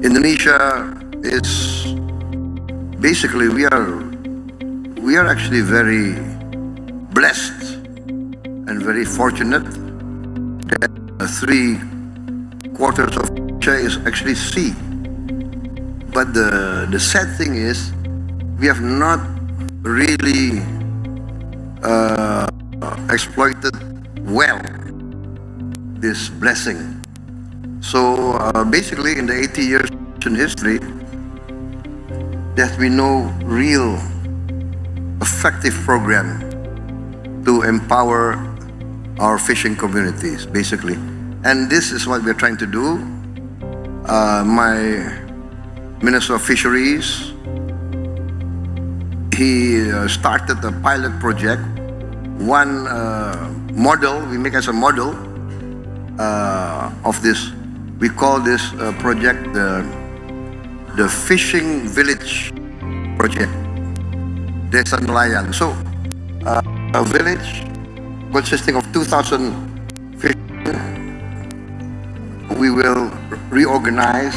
Indonesia is basically, we are actually very blessed and very fortunate that 3/4 of Asia is actually sea. But the sad thing is, we have not really exploited well this blessing. So basically, in the 80 years in history, there's been no real effective program to empower our fishing communities, basically. And this is what we're trying to do. My Minister of Fisheries, he started a pilot project. One model, we make as a model of this. We call this project the Fishing Village Project, Desa Nelayan. So, a village consisting of 2,000 fishermen, we will reorganize,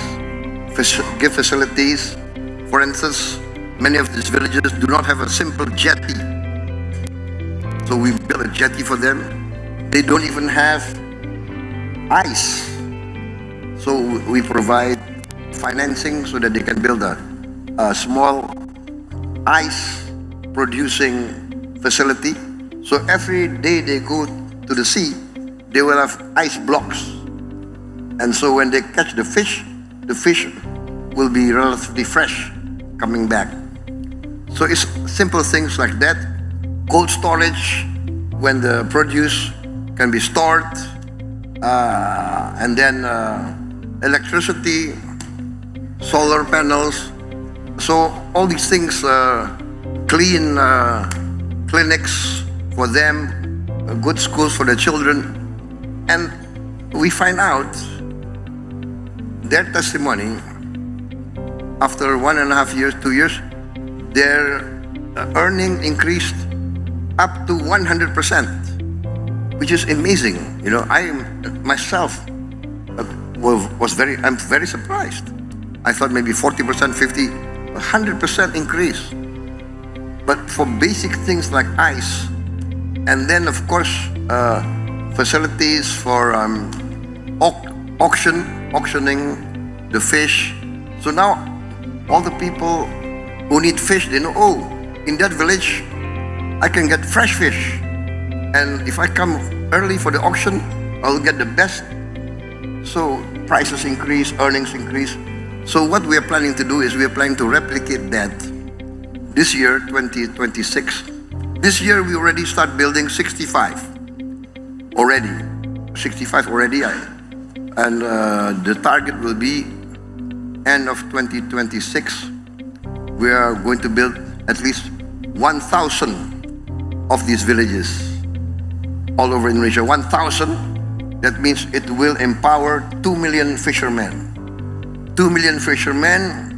give facilities. For instance, many of these villages do not have a simple jetty. So we build a jetty for them. They don't even have ice. So we provide financing so that they can build a small ice producing facility. So every day they go to the sea, they will have ice blocks. And so when they catch the fish will be relatively fresh coming back. So it's simple things like that. Cold storage, when the produce can be stored, and then electricity, solar panels. So all these things, clean clinics for them, good schools for the children. And we find out their testimony, after 1.5 years, 2 years, their earning increased up to 100%, which is amazing. You know, I myself I'm very surprised. I thought maybe 40%, 50, 100% increase. But for basic things like ice, and then of course facilities for auctioning the fish. So now all the people who need fish, they know, oh, in that village I can get fresh fish, and if I come early for the auction, I'll get the best. So prices increase, earnings increase. So what we are planning to do is we are planning to replicate that this year, 2026. This year we already start building 65 already. And the target will be end of 2026. We are going to build at least 1,000 of these villages all over Indonesia. 1,000. That means it will empower 2 million fishermen. 2 million fishermen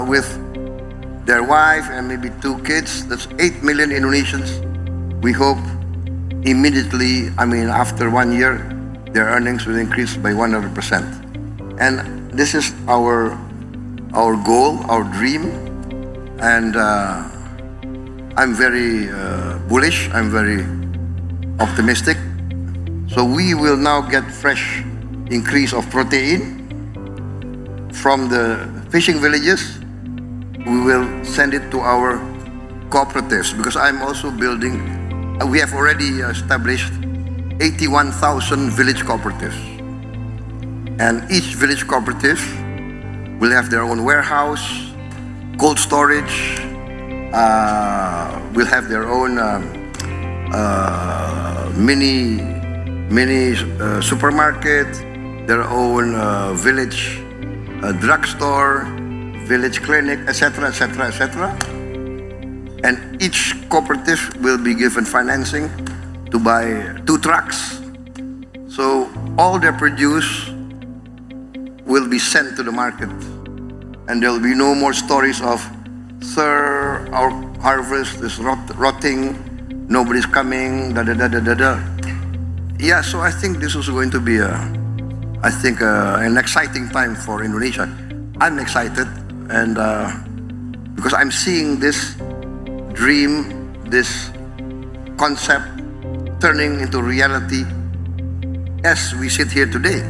with their wife and maybe 2 kids. That's 8 million Indonesians. We hope immediately, after 1 year, their earnings will increase by 100%. And this is our goal, our dream. And I'm very bullish, I'm very optimistic. So we will now get fresh increase of protein from the fishing villages. We will send it to our cooperatives, because I'm also building, we have already established 81,000 village cooperatives. And each village cooperative will have their own warehouse, cold storage, will have their own mini supermarket, their own village drugstore, village clinic, etc., etc., etc. And each cooperative will be given financing to buy 2 trucks. So all their produce will be sent to the market, and there will be no more stories of, sir, our harvest is rotting, nobody's coming, da da da da da da. Yeah, so I think this is going to be a I think, an exciting time for Indonesia. I'm excited, and because I'm seeing this dream, this concept turning into reality as we sit here today.